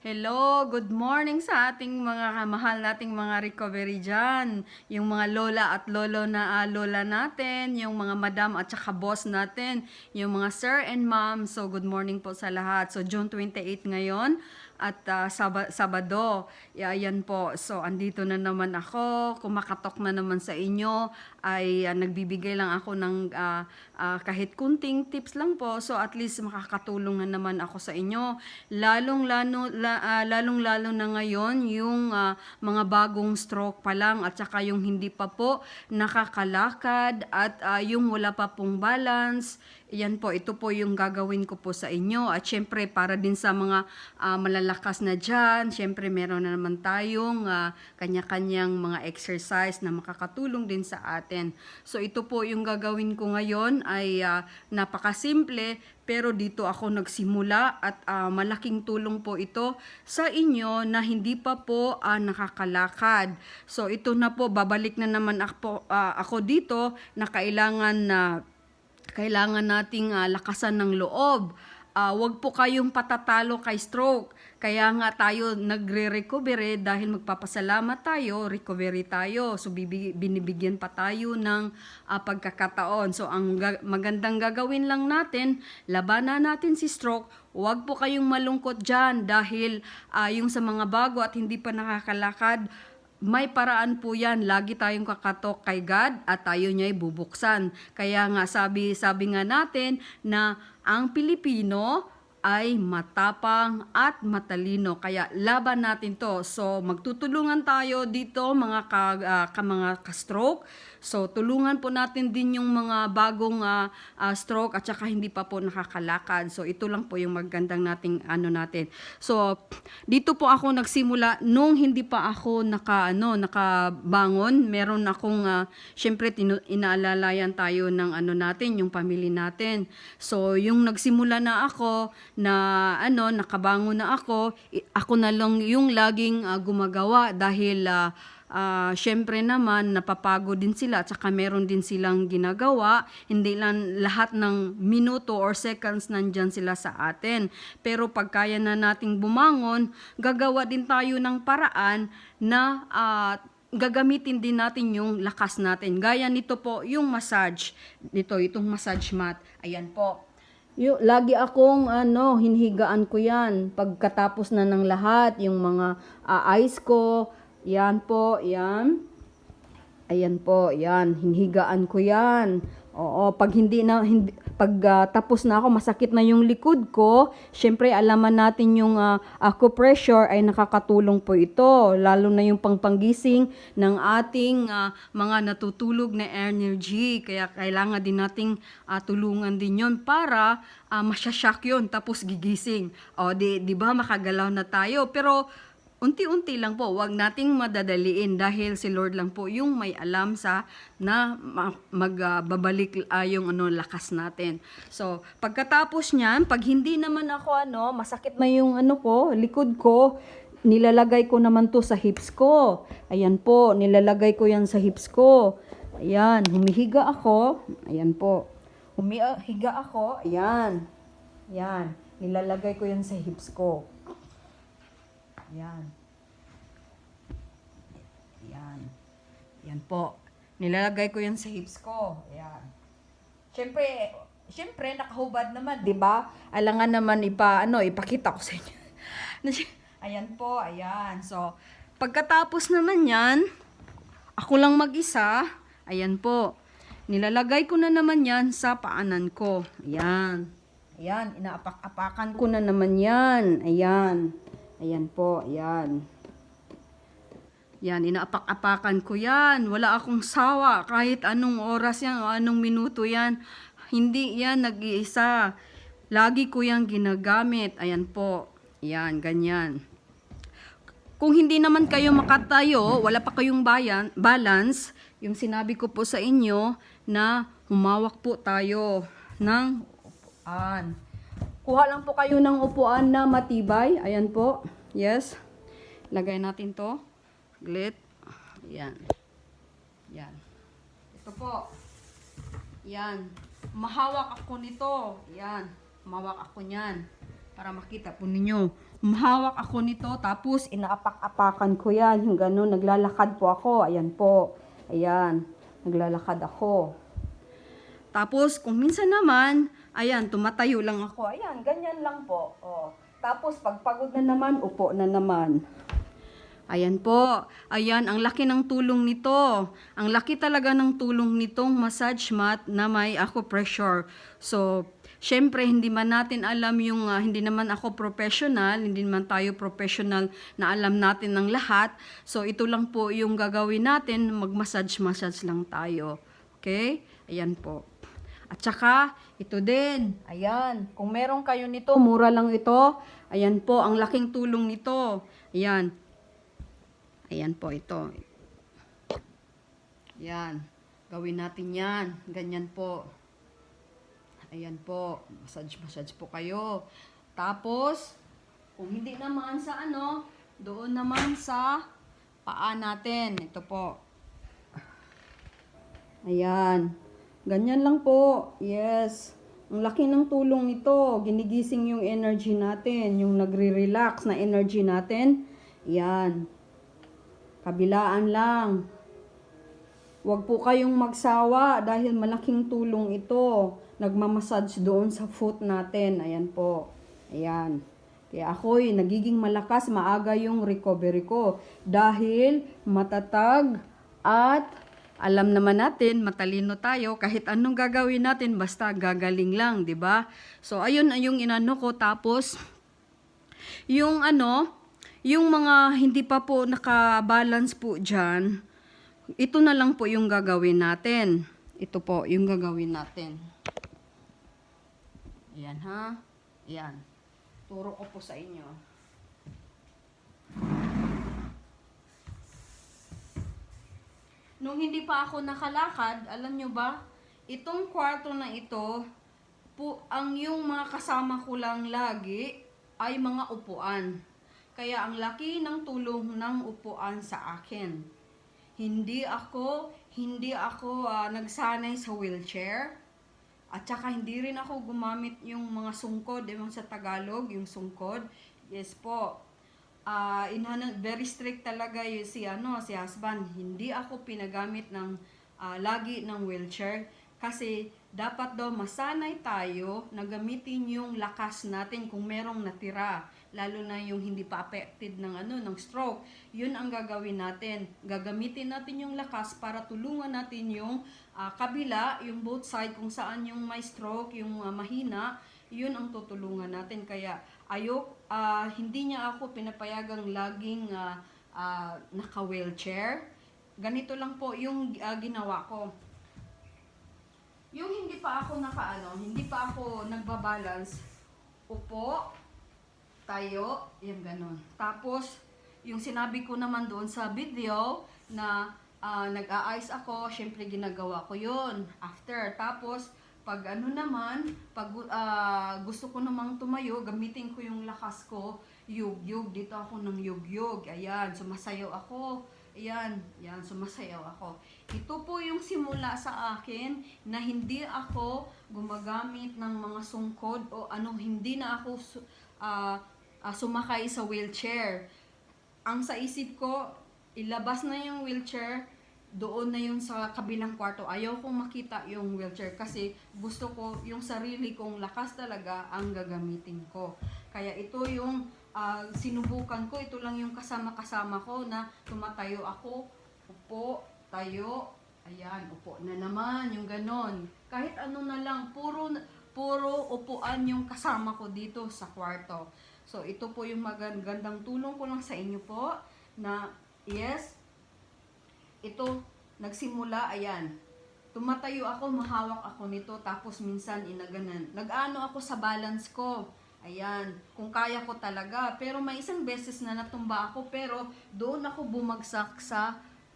Hello, good morning sa ating mga mahal nating mga recovery dyan. Yung mga lola at lolo na lola natin, yung mga madam at saka boss natin, yung mga sir and ma'am. So, good morning po sa lahat. So, June 28 ngayon at Sabado. Yan po. So, andito na naman ako. Kumakatok na naman sa inyo. Ay nagbibigay lang ako ng kahit kunting tips lang po. So, at least makakatulong na naman ako sa inyo. Lalong-lalo na ngayon yung mga bagong stroke pa lang at saka yung hindi pa po nakakalakad at yung wala pa pong balance. Yan po, ito po yung gagawin ko po sa inyo. At syempre, para din sa mga malalakas na dyan, syempre meron na naman tayong kanya-kanyang mga exercise na makakatulong din sa atin. So, ito po yung gagawin ko ngayon ay napakasimple, pero dito ako nagsimula at malaking tulong po ito sa inyo na hindi pa po nakakalakad. So, ito na po, babalik na naman ako dito na kailangan nating lakasan ng loob. Wag po kayong patatalo kay stroke. Kaya nga tayo nagre-recovery dahil magpapasalamat tayo, recovery tayo. So binibigyan pa tayo ng pagkakataon. So ang magandang gagawin lang natin, labanan natin si stroke. Wag po kayong malungkot dyan dahil yung sa mga bago at hindi pa nakakalakad, may paraan po yan. Lagi tayong kakatok kay God at tayo niya'y bubuksan. Kaya nga sabi nga natin na ang Pilipino ay matapang at matalino. Kaya laban natin to. So magtutulungan tayo dito mga ka-stroke. So tulungan po natin din yung mga bagong stroke at saka hindi pa po nakakalakad. So ito lang po yung magandang nating natin. So dito po ako nagsimula nung hindi pa ako nakabangon. Meron akong syempre inaalalayan tayo ng natin, yung pamilya natin. So yung nagsimula na ako na nakabangon na ako na lang yung laging gumagawa dahil syempre naman napapagod din sila at saka meron din silang ginagawa. Hindi lang lahat ng minuto or seconds nandyan sila sa atin. Pero pag kaya na nating bumangon, gagawa din tayo ng paraan na gagamitin din natin yung lakas natin. Gaya nito po, yung massage. Itong massage mat. Ayan po. Lagi akong hinhigaan ko yan. Pagkatapos na ng lahat, yung mga eyes ko, yan po, yan. Ayan po, yan. Hinhigaan ko yan. Oo, pag tapos na ako, masakit na yung likod ko, syempre alaman natin yung acupressure ay nakakatulong po ito. Lalo na yung panggising ng ating mga natutulog na energy. Kaya kailangan din nating tulungan din yon para masyashock yun, tapos gigising. O, di ba makagalaw na tayo? Pero unti-unti lang po, wag nating madadaliin dahil si Lord lang po yung may alam sa na magbabalik yung lakas natin. So, pagkatapos niyan, pag hindi naman ako masakit na yung ko, likod ko, nilalagay ko naman to sa hips ko. Ayan po, nilalagay ko yan sa hips ko. Ayan, humihiga ako. Ayan po. Humihiga ako. Ayan. Ayan, nilalagay ko yan sa hips ko. Yan. Yan. Yan po. Nilalagay ko yan sa hips ko. Yan. Siyempre nakahubad naman, 'di ba? Alangan naman ipakita ko sa inyo. Ayan po, ayan. So, pagkatapos naman 'yan, ako lang mag-isa. Ayan po. Nilalagay ko na naman 'yan sa paanan ko. Ayan. Ayan, inaapak-apakan ko na naman 'yan. Ayan. Ayan po, ayan. Yan, inaapak-apakan ko yan. Wala akong sawa. Kahit anong oras yan o anong minuto yan. Hindi yan nag-iisa. Lagi ko yan ginagamit. Ayan po. Yan, ganyan. Kung hindi naman kayo makatayo, wala pa kayong balance, yung sinabi ko po sa inyo na humawak po tayo ng upuan. Kuha lang po kayo ng upuan na matibay. Ayan po. Yes. Lagay natin to. Glit. Ayan. Yan. Ito po. Yan. Mahawak ako nito. Yan. Mahawak ako niyan. Para makita po ninyo. mahawak ako nito, tapos inaapak-apakan ko yan, yung gano'n, naglalakad po ako, ayan po, ayan, naglalakad ako. Tapos, kung minsan naman, ayan, tumatayo lang ako, ayan, ganyan lang po, oh. Tapos, pag pagod na naman, upo na naman. Ayan po, ayan, ang laki ng tulong nito. Ang laki talaga ng tulong nitong massage mat na may acupressure. So, syempre, hindi man natin alam yung, hindi naman ako professional, hindi naman tayo professional na alam natin ng lahat. So, ito lang po yung gagawin natin, mag-massage lang tayo. Okay? Ayan po. At saka, ito din, ayan, kung meron kayo nito, mura lang ito. Ayan po, ang laking tulong nito. Ayan. Ayan po ito. Ayan. Gawin natin yan. Ganyan po. Ayan po. Massage po kayo. Tapos, kung hindi naman sa ano, doon naman sa paa natin. Ito po. Ayan. Ganyan lang po. Yes. Ang laki ng tulong nito. Ginigising yung energy natin. Yung nagre-relax na energy natin. Ayan. Kabilaan lang. Huwag po kayong magsawa dahil malaking tulong ito. Nagmamassage doon sa foot natin. Ayan po. Ayan. Kaya ako'y nagiging malakas, maaga yung recovery ko. Dahil matatag at alam naman natin, matalino tayo. Kahit anong gagawin natin, basta gagaling lang, di ba? So, ayun yung inano ko. Tapos, yung yung mga hindi pa po nakabalance po dyan, ito na lang po yung gagawin natin. Ito po yung gagawin natin. Ayan ha. Ayan. Turo ko po sa inyo. Nung hindi pa ako nakalakad, alam nyo ba, itong kwarto na ito, ang yung mga kasama ko lang lagi ay mga upuan. Kaya ang laki ng tulong ng upuan sa akin. Hindi ako nagsanay sa wheelchair. At saka hindi rin ako gumamit yung mga sungkod, yung sa Tagalog, yung sungkod. Yes po. Very strict talaga yung si husband. Hindi ako pinagamit ng lagi ng wheelchair kasi dapat daw masanay tayo na gamitin yung lakas natin kung merong natira, lalo na yung hindi pa affected ng stroke. Yun ang gagawin natin. Gagamitin natin yung lakas para tulungan natin yung kabila, yung both side kung saan yung may stroke, yung mahina, yun ang tutulungan natin. Kaya hindi niya ako pinapayagang laging naka-wheelchair. Ganito lang po yung ginawa ko. Yung hindi pa ako hindi pa ako nagbabalance, upo, tayo, yung ganun. Tapos, yung sinabi ko naman doon sa video na nag-a-ice ako, syempre ginagawa ko yun after. Tapos, pag gusto ko namang tumayo, gamitin ko yung lakas ko, yug-yug, dito ako ng yug-yug, ayan, sumasayaw ako. Ayan, sumasayaw ako. Ito po yung simula sa akin na hindi ako gumagamit ng mga sungkod o hindi na ako sumakay sa wheelchair. Ang sa isip ko, ilabas na yung wheelchair, doon na yung sa kabilang kwarto. Ayaw kong makita yung wheelchair kasi gusto ko yung sarili kong lakas talaga ang gagamitin ko. Kaya ito yung sinubukan ko, ito lang yung kasama-kasama ko na tumatayo ako, upo, tayo, ayan, upo na naman, yung ganon. Kahit ano na lang, puro upuan yung kasama ko dito sa kwarto. So, ito po yung magandang tulong ko lang sa inyo po na, yes, ito, nagsimula, ayan, tumatayo ako, mahawak ako nito, tapos minsan inaganan. Nag-ano ako sa balance ko. Ayan, kung kaya ko talaga. Pero may isang beses na natumba ako, pero doon ako bumagsak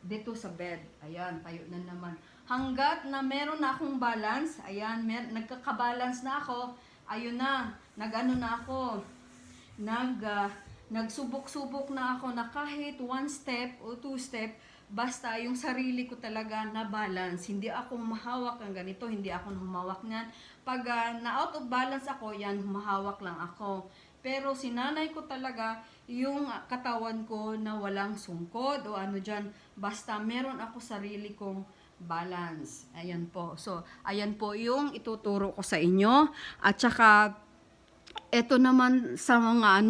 dito sa bed. Ayan, tayo na naman. Hanggat na meron na akong balance, ayan, nagkakabalance na ako, ayun na, nag-ano na ako, nagsubok-subok na ako na kahit 1 step o 2 step, basta yung sarili ko talaga na balance. Hindi ako mahawak ng ganito, hindi ako humawak niyan. Pag na out of balance ako, yan, humahawak lang ako. Pero sinanay ko talaga yung katawan ko na walang sungkod o ano dyan. Basta meron ako sarili kong balance. Ayan po. So, ayan po yung ituturo ko sa inyo. At saka, eto naman sa mga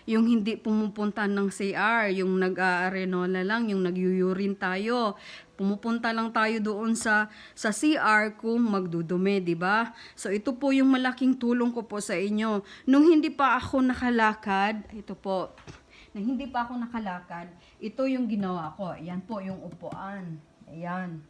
yung hindi pumupunta ng CR, yung nag-arenola lang, yung nag-urine tayo. Pumupunta lang tayo doon sa CR kung magdudumi, di ba? So ito po yung malaking tulong ko po sa inyo. Nung hindi pa ako nakalakad, ito po. Nung hindi pa ako nakalakad, ito yung ginawa ko. Ayan po yung upuan. Ayan.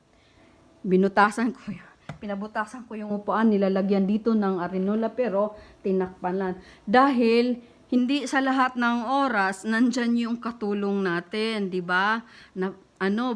Binutasan ko yun. Pinabutasan ko yung upuan, nilalagyan dito ng arenola pero tinakpan lang. Dahil hindi sa lahat ng oras nandyan yung katulong natin, di ba? Na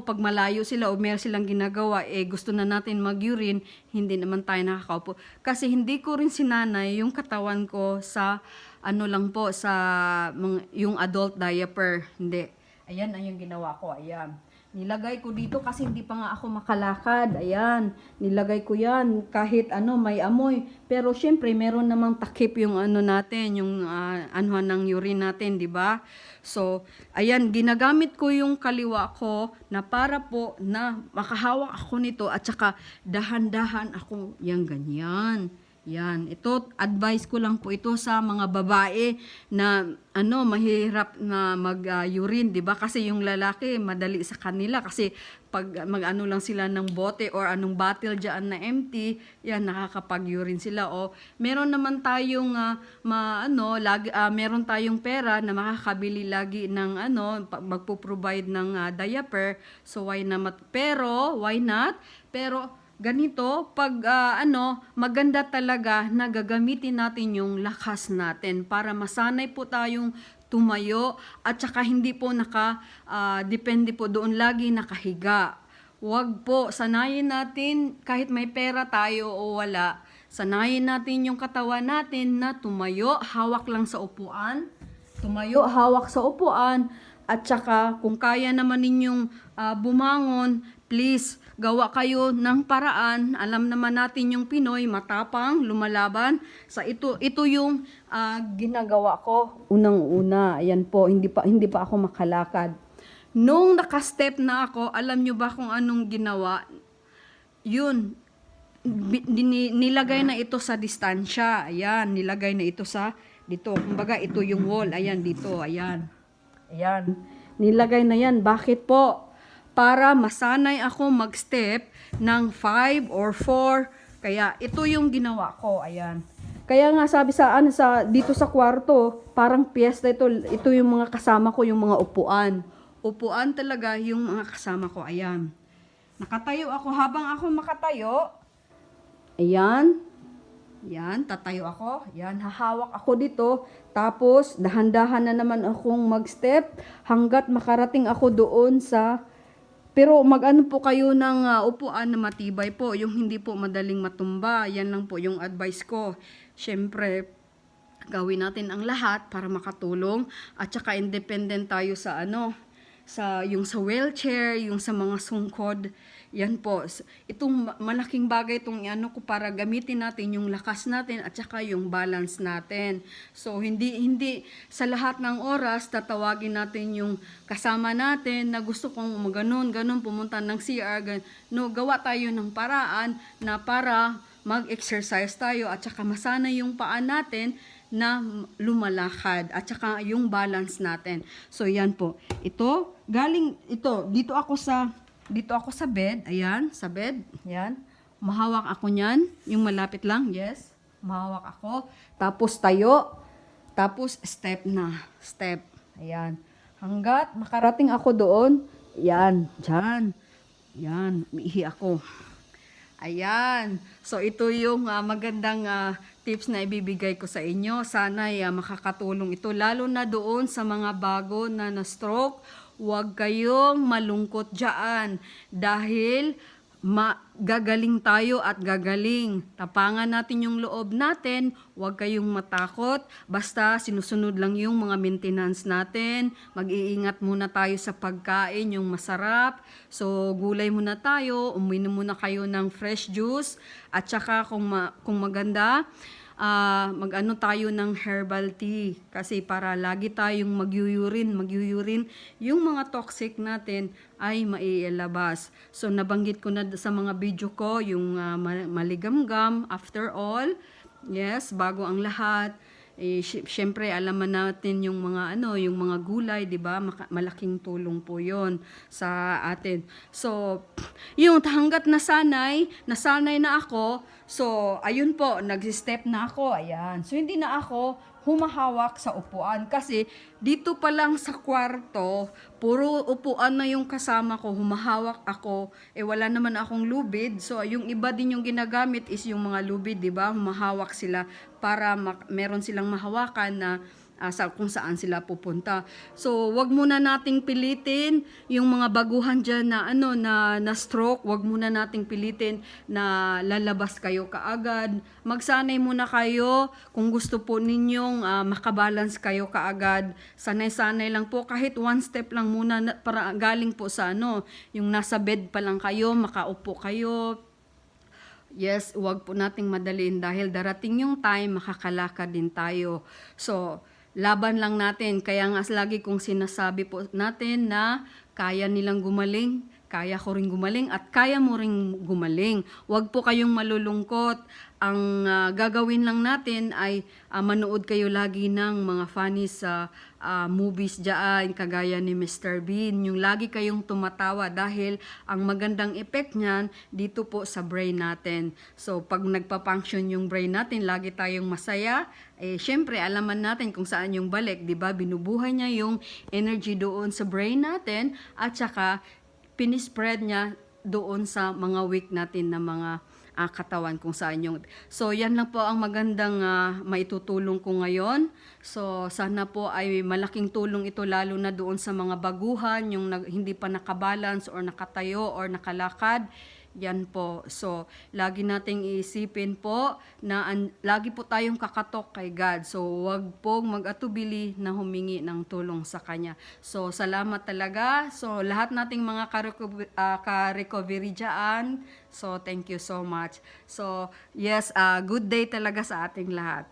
pag malayo sila o meron silang ginagawa, gusto na natin mag-urine, hindi naman tayo nakakaupo. Kasi hindi ko rin sinanay yung katawan ko sa lang po, sa yung adult diaper. Hindi. Ayan ang yung ginawa ko, ayan. Nilagay ko dito kasi hindi pa nga ako makalakad. Ayan, nilagay ko yan kahit may amoy. Pero syempre meron namang takip yung natin, yung ng urine natin, di ba? So, ayan, ginagamit ko yung kaliwa ko na para po na makahawak ako nito at saka dahan-dahan ako yan ganyan. Yan, ito advice ko lang po ito sa mga babae na mahirap na mag-urine, 'di ba? Kasi yung lalaki madali sa kanila kasi pag lang sila ng bote or anong bottle diyan na empty, yan nakakapag-urine sila. O meron naman tayong meron tayong pera na makakabili lagi ng magpo-provide ng diaper. So why not? Pero ganito, pag maganda talaga na gagamitin natin yung lakas natin para masanay po tayong tumayo at saka hindi po depende po doon lagi nakahiga. Huwag po, sanayin natin kahit may pera tayo o wala, sanayin natin yung katawan natin na tumayo, hawak lang sa upuan, tumayo, hawak sa upuan, at saka kung kaya naman ninyong bumangon, please, gawa kayo ng paraan. Alam naman natin yung Pinoy, matapang, lumalaban. Ito yung ginagawa ko unang-una. Ayan po, hindi pa ako makalakad. Nung nakastep na ako, alam nyo ba kung anong ginawa? Yun, nilagay na ito sa distansya. Ayan, nilagay na ito dito. Kumbaga, ito yung wall. Ayan, dito. Ayan. Ayan. Nilagay na yan. Bakit po? Para masanay ako mag-step ng 5 or 4. Kaya ito yung ginawa ko. Ayan. Kaya nga sabi dito sa kwarto, parang piyesta ito. Ito yung mga kasama ko, yung mga upuan. Upuan talaga yung mga kasama ko. Ayan. Nakatayo ako. Habang ako makatayo, ayan. Yan, tatayo ako. Yan, hahawak ako dito. Tapos, dahan-dahan na naman akong mag-step hanggat makarating ako doon pero mag-ano po kayo ng upuan na matibay po. Yung hindi po madaling matumba. Yan lang po yung advice ko. Siyempre, gawin natin ang lahat para makatulong. At saka independent tayo sa yung sa wheelchair, yung sa mga sungkod. Yan po. Itong malaking bagay itong ko para gamitin natin yung lakas natin at saka yung balance natin. So hindi sa lahat ng oras tatawagin natin yung kasama natin na gusto kong ganun pumunta ng CR. No, gawa tayo ng paraan na para mag-exercise tayo at saka masana yung paa natin na lumalakad at saka yung balance natin. So yan po. Dito ako sa bed. Ayan, sa bed. Ayan. Mahawak ako niyan. Yung malapit lang. Yes. Mahawak ako. Tapos tayo. Tapos step na. Step. Ayan. Hanggat makarating ako doon. Ayan. Diyan. Ayan. Umihi ako. Ayan. So ito yung magandang tips na ibibigay ko sa inyo. Sana makakatulong ito. Lalo na doon sa mga bago na na-stroke. Huwag kayong malungkot dyan dahil gagaling tayo at gagaling. Tapangan natin yung loob natin, huwag kayong matakot. Basta sinusunod lang yung mga maintenance natin. Mag-iingat muna tayo sa pagkain, yung masarap. So gulay muna tayo, uminom muna kayo ng fresh juice. At saka kung maganda, mag-ano tayo ng herbal tea kasi para lagi tayong magyuyurin, yung mga toxic natin ay maiilabas. So nabanggit ko na sa mga video ko yung maligamgam after all. Yes, bago ang lahat. Syempre alaman natin yung mga yung mga gulay, 'di ba? Malaking tulong po 'yon sa atin. So, yung hangga't nasanay na ako. So, ayun po, nag-step na ako. Ayan. So, hindi na ako humahawak sa upuan kasi dito pa lang sa kwarto, puro upuan na yung kasama ko, humahawak ako, wala naman akong lubid. So, yung iba din yung ginagamit is yung mga lubid, 'di ba? Humahawak sila para meron silang mahawakan na kung saan sila pupunta. So, wag muna nating pilitin yung mga baguhan diyan na stroke, wag muna nating pilitin na lalabas kayo kaagad. Magsanay muna kayo kung gusto po ninyong makabalance kayo kaagad. Sanay-sanay lang po kahit one step lang muna para galing po sa yung nasa bed pa lang kayo, makaupo kayo. Yes, wag po nating madaliin dahil darating yung time makakalakad din tayo. So, laban lang natin. Kaya nga lagi kong sinasabi po natin na kaya nilang gumaling, kaya ko ring gumaling at kaya mo ring gumaling. Huwag po kayong malulungkot. Ang gagawin lang natin ay manood kayo lagi ng mga funny sa movies dyan, kagaya ni Mr. Bean. Yung lagi kayong tumatawa dahil ang magandang effect niyan dito po sa brain natin. So, pag nagpa-function yung brain natin, lagi tayong masaya. Syempre, alaman natin kung saan yung balik, di ba? Binubuhay niya yung energy doon sa brain natin at saka pinispread niya doon sa mga weak natin na mga katawan kung saan yung. So, yan lang po ang magandang maitutulong ko ngayon. So, sana po ay malaking tulong ito lalo na doon sa mga baguhan, yung hindi pa nakabalance or nakatayo or nakalakad. Yan po. So, lagi nating iisipin po na lagi po tayong kakatok kay God. So, wag pong mag-atubili na humingi ng tulong sa Kanya. So, salamat talaga. So, lahat nating mga ka-recovery dyan. So, thank you so much. So, yes, good day talaga sa ating lahat.